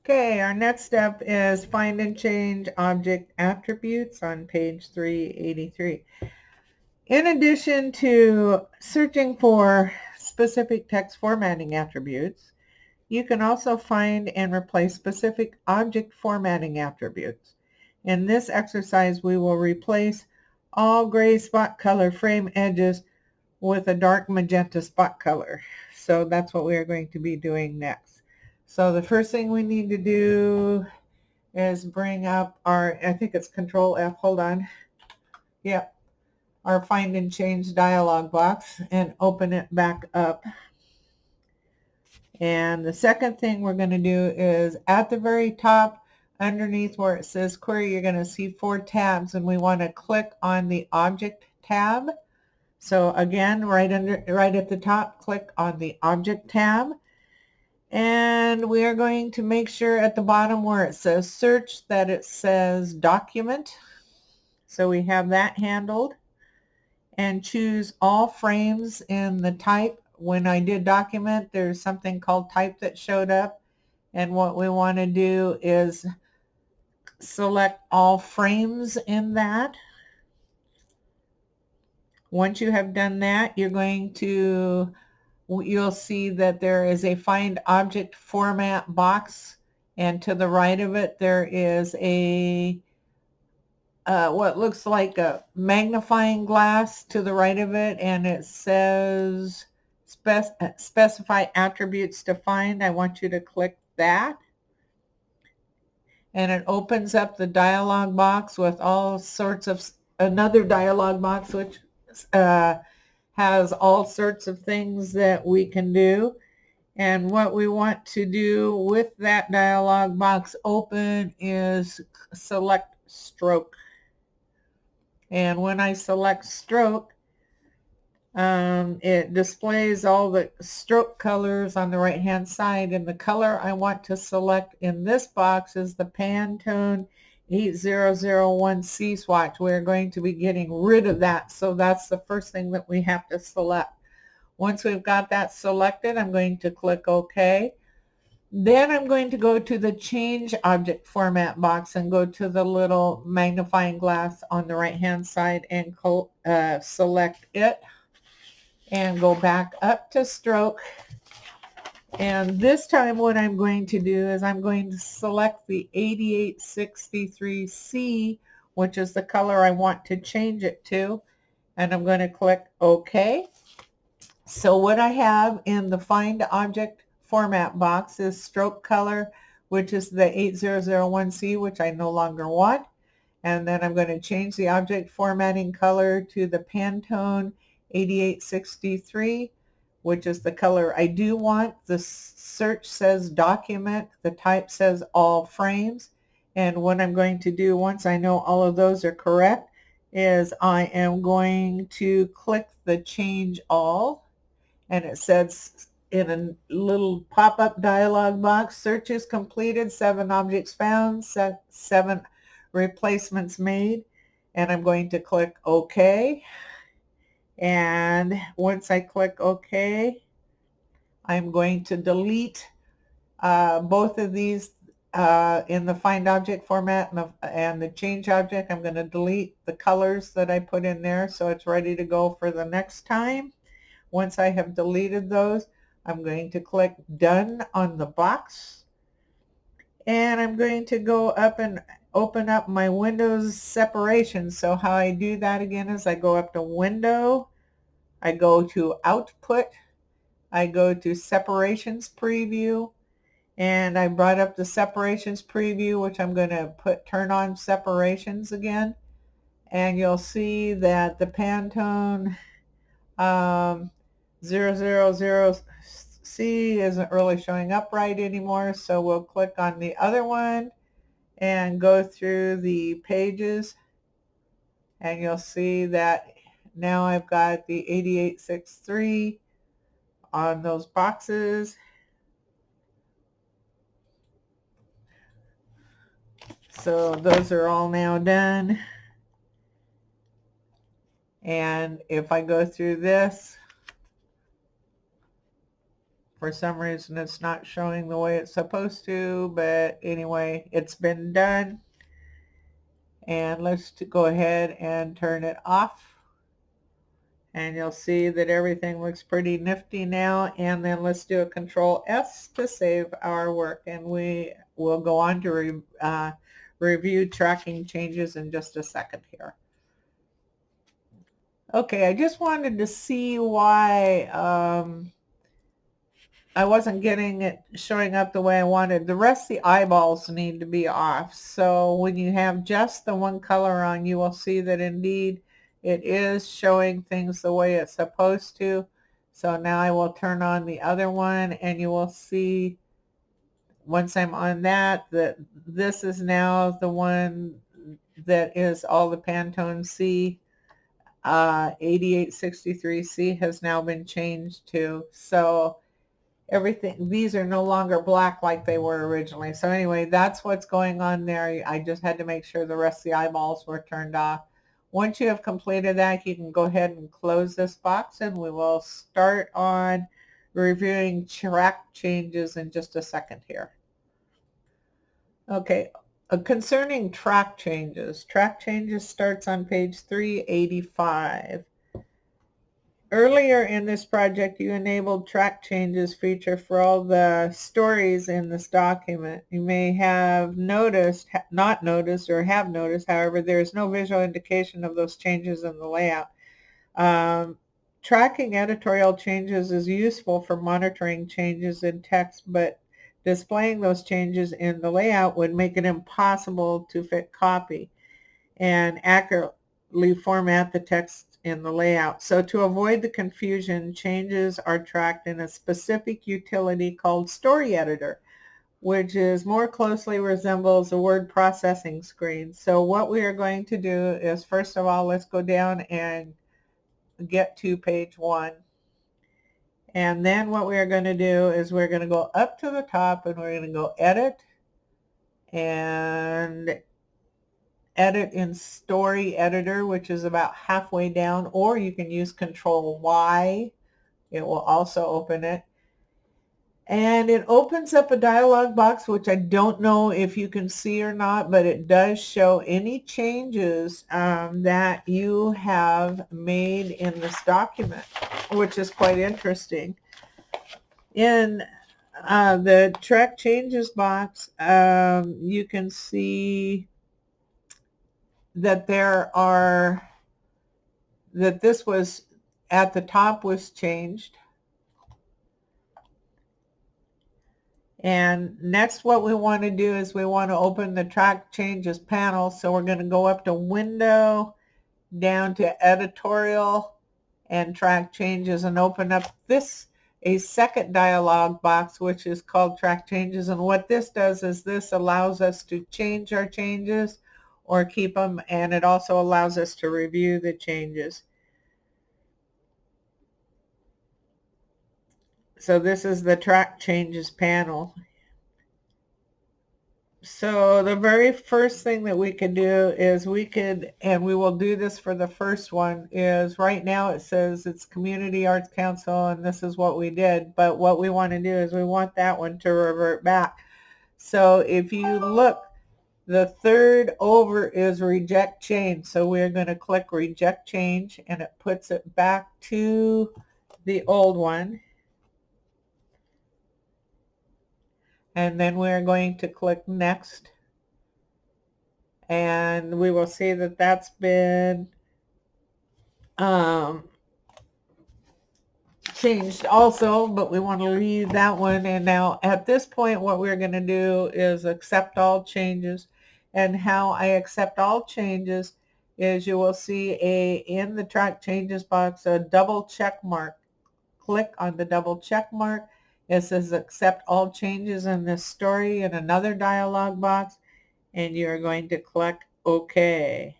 Okay, our next step is find and change object attributes on page 383. In addition to searching for specific text formatting attributes, you can also find and replace specific object formatting attributes. In this exercise, we will replace all gray spot color frame edges with a dark magenta spot color. So that's what we are going to be doing next. So the first thing we need to do is bring up our, I think it's Control F, hold on. Yep, our find and change dialog box and open it back up. And the second thing we're going to do is at the very top underneath where it says query, you're going to see 4 tabs, and we want to click on the object tab. So again, right at the top, click on the object tab. And we are going to make sure at the bottom where it says search that it says document. So we have that handled. And choose all frames in the type. When I did document, there's something called type that showed up. And what we want to do is select all frames in that. Once you have done that, you'll see that there is a find object format box, and to the right of it there is a what looks like a magnifying glass to the right of it, and it says specify attributes to find. I want you to click that, and it opens up the dialog box with all sorts of another dialog box which has all sorts of things that we can do. And what we want to do with that dialog box open is select stroke. And when I select stroke, it displays all the stroke colors on the right hand side, and the color I want to select in this box is the Pantone 8001C swatch. We're going to be getting rid of that, so that's the first thing that we have to select. Once we've got that selected, I'm going to click OK. Then I'm going to go to the change object format box and go to the little magnifying glass on the right hand side and select it and go back up to stroke. And this time what I'm going to do is I'm going to select the 8863C, which is the color I want to change it to, and I'm going to click OK. So what I have in the find object format box is stroke color, which is the 8001C, which I no longer want. And then I'm going to change the object formatting color to the Pantone 8863, which is the color I do want. The search says document, the type says all frames. And what I'm going to do once I know all of those are correct is I am going to click the change all. And it says in a little pop-up dialog box, searches completed, 7 objects found, 7 replacements made. And I'm going to click OK. And once I click OK, I'm going to delete both of these in the find object format and the change object. I'm going to delete the colors that I put in there so it's ready to go for the next time. Once I have deleted those, I'm going to click Done on the box. And I'm going to go up and open up my Windows separation. So how I do that again is I go up to Window, I go to Output, I go to Separations Preview, and I brought up the Separations Preview, which I'm going to turn on separations again. And you'll see that the Pantone 000C isn't really showing up right anymore, so we'll click on the other one and go through the pages, and you'll see that now I've got the 8863 on those boxes. So those are all now done. And if I go through this, For some reason it's not showing the way it's supposed to, but anyway, it's been done. And let's go ahead and turn it off. And you'll see that everything looks pretty nifty now. And then let's do a Control S to save our work. And we will go on to review tracking changes in just a second here. Okay, I just wanted to see why I wasn't getting it showing up the way I wanted. The rest of the eyeballs need to be off. So when you have just the one color on, you will see that indeed it is showing things the way it's supposed to. So now I will turn on the other one, and you will see once I'm on that this is now the one that is all the Pantone C. 8863C has now been changed to. So everything, these are no longer black like they were originally. So anyway, that's what's going on there. I just had to make sure the rest of the eyeballs were turned off. Once you have completed that, you can go ahead and close this box, and we will start on reviewing track changes in just a second here. Okay, concerning track changes starts on page 385. Earlier in this project, you enabled track changes feature for all the stories in this document. You may have noticed, not noticed, or have noticed, however, there is no visual indication of those changes in the layout. Tracking editorial changes is useful for monitoring changes in text, but displaying those changes in the layout would make it impossible to fit copy and accurately format the text in the layout. So to avoid the confusion, changes are tracked in a specific utility called Story Editor, which is more closely resembles a word processing screen. So what we are going to do is, first of all, let's go down and get to page 1. And then what we are going to do is we're going to go up to the top, and we're going to go Edit, and Edit in Story Editor, which is about halfway down, or you can use Control Y. It will also open it. And it opens up a dialog box, which I don't know if you can see or not, but it does show any changes that you have made in this document, which is quite interesting. In the track changes box, you can see that this was at the top was changed. And next, what we want to do is we want to open the track changes panel. So we're going to go up to Window, down to Editorial and Track Changes, and open up a second dialog box, which is called Track Changes. And what this does is this allows us to change our changes or keep them, and it also allows us to review the changes. So this is the Track Changes panel. So the very first thing that we can do is and we will do this for the first one, is right now it says it's Community Arts Council, and this is what we did. But what we want to do is we want that one to revert back. So if you look, the third over is Reject Change. So we're going to click Reject Change, and it puts it back to the old one. And then we're going to click Next. And we will see that that's been changed also, but we want to leave that one. And now at this point, what we're going to do is accept all changes. And how I accept all changes is you will see in the track changes box a double check mark. Click on the double check mark. It says accept all changes in this story in another dialog box, and you're going to click OK.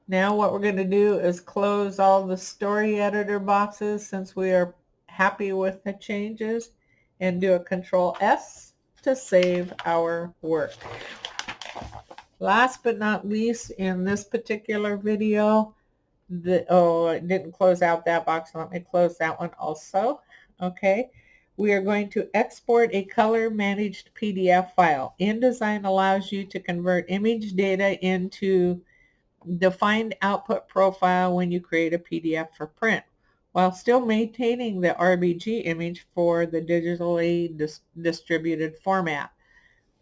Now what we're going to do is close all the story editor boxes since we are happy with the changes, and do a Control S to save our work. Last but not least, in this particular video, it didn't close out that box. Let me close that one also. Okay. We are going to export a color managed PDF file. InDesign allows you to convert image data into defined output profile when you create a PDF for print, while still maintaining the RBG image for the digitally distributed format,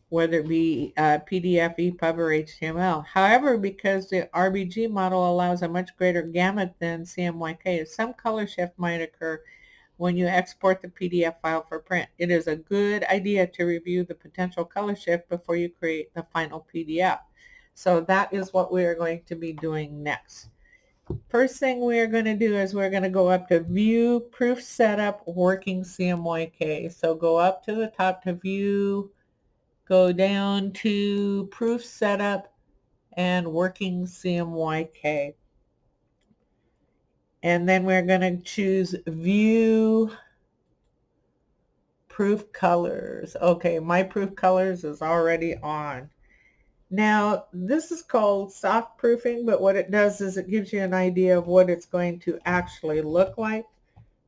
whether it be PDF, EPUB, or HTML. However, because the RBG model allows a much greater gamut than CMYK, some color shift might occur when you export the PDF file for print. It is a good idea to review the potential color shift before you create the final PDF. So that is what we are going to be doing next. First thing we are going to do is we're going to go up to View, Proof Setup, Working CMYK. So go up to the top to View, go down to Proof Setup and Working CMYK. And then we're going to choose View, Proof Colors. Okay, my Proof Colors is already on. Now, this is called soft proofing, but what it does is it gives you an idea of what it's going to actually look like.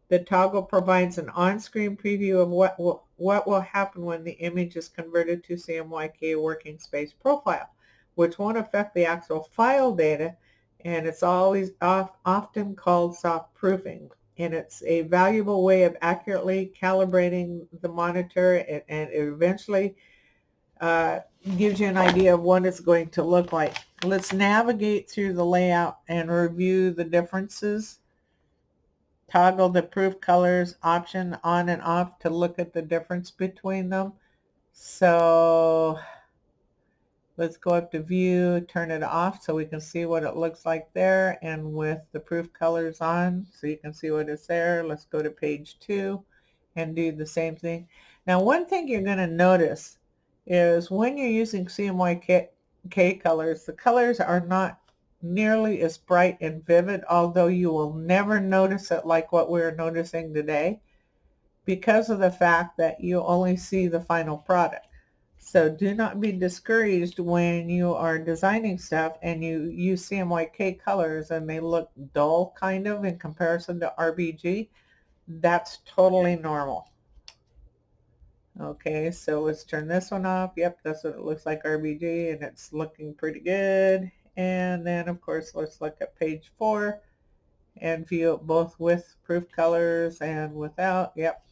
The toggle provides an on-screen preview of what will happen when the image is converted to CMYK working space profile, which won't affect the actual file data, and it's always often called soft proofing. And it's a valuable way of accurately calibrating the monitor, and it eventually gives you an idea of what it's going to look like. Let's navigate through the layout and review the differences. Toggle the proof colors option on and off to look at the difference between them. So let's go up to View, turn it off so we can see what it looks like there, and with the proof colors on so you can see what is there. Let's go to page 2 and do the same thing. Now, one thing you're going to notice is when you're using CMYK colors, the colors are not nearly as bright and vivid, although you will never notice it like what we're noticing today, because of the fact that you only see the final product. So do not be discouraged when you are designing stuff and you use CMYK colors and they look dull kind of in comparison to RBG. That's totally normal. Okay, so let's turn this one off. Yep, that's what it looks like, RBG, and it's looking pretty good. And then, of course, let's look at page 4 and view it both with proof colors and without. Yep.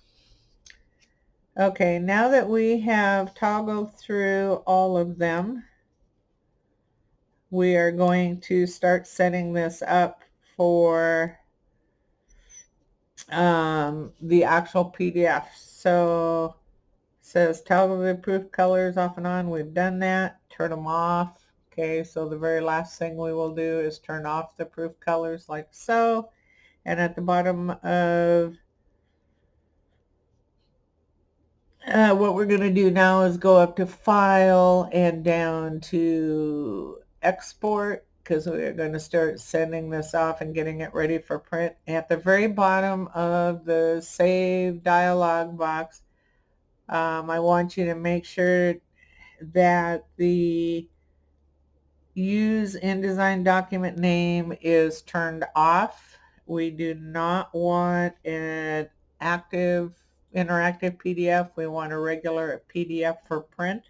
Okay, now that we have toggled through all of them, we are going to start setting this up for the actual PDF. So it says toggle the proof colors off and on. We've done that. Turn them off. Okay, so the very last thing we will do is turn off the proof colors like so. And at the bottom of what we're going to do now is go up to File and down to Export, because we're going to start sending this off and getting it ready for print. At the very bottom of the Save dialog box, I want you to make sure that the Use InDesign document name is turned off. We do not want an active interactive PDF. We want a regular PDF for print.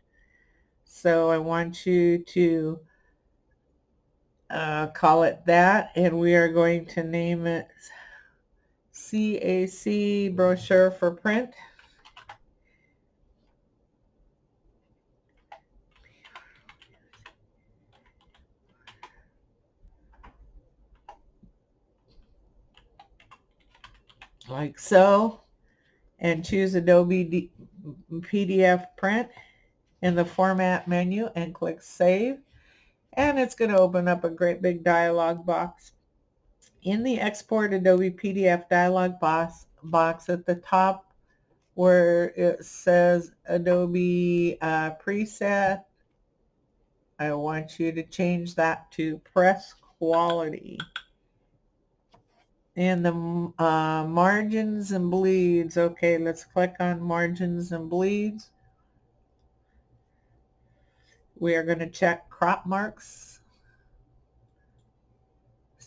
So I want you to call it that, and we are going to name it CAC brochure for print. Like so, and choose Adobe PDF print in the format menu and click Save, and it's going to open up a great big dialog box. In the Export Adobe PDF dialog box at the top where it says Adobe preset, I want you to change that to press quality. And the margins and bleeds, okay, let's click on margins and bleeds. We are going to check crop marks.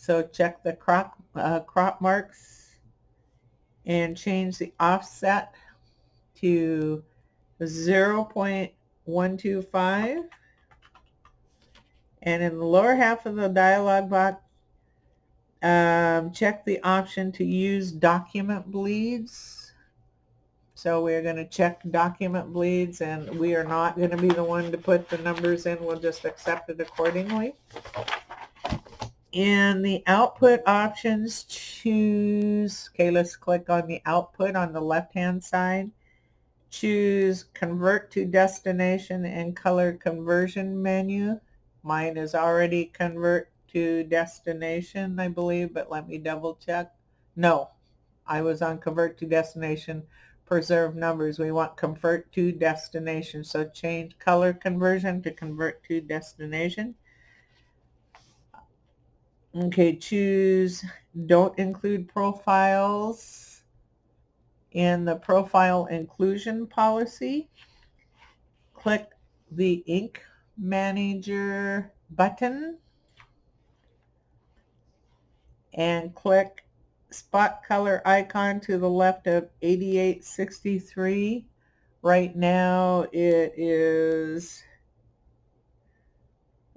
So check the crop marks and change the offset to 0.125. And in the lower half of the dialog box, check the option to use document bleeds. So we're going to check document bleeds, and we are not going to be the one to put the numbers in. We'll just accept it accordingly. In the output options, choose, okay, let's click on the output on the left-hand side. Choose convert to destination and color conversion menu. Mine is already convert to destination, I believe, but let me double check. No, I was on convert to destination, preserve numbers. We want convert to destination. So change color conversion to convert to destination. Okay, choose don't include profiles in the profile inclusion policy. Click the ink manager button and click spot color icon to the left of 8863. Right now it is,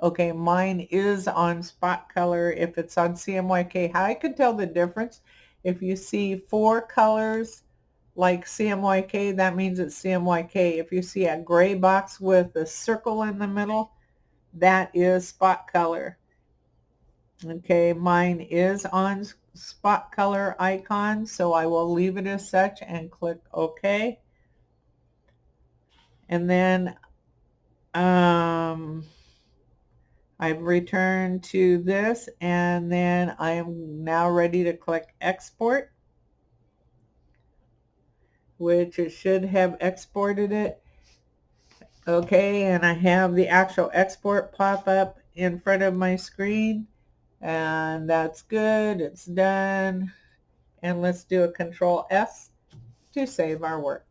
okay, mine is on spot color. If it's on CMYK, how I could tell the difference, if you see 4 colors like CMYK, that means it's CMYK. If you see a gray box with a circle in the middle, that is spot color. Okay, mine is on spot color icon, so I will leave it as such and click OK. And then I've returned to this, and then I am now ready to click export, which it should have exported it. Okay, and I have the actual export pop up in front of my screen, and that's good. It's done. And let's do a Control S to save our work.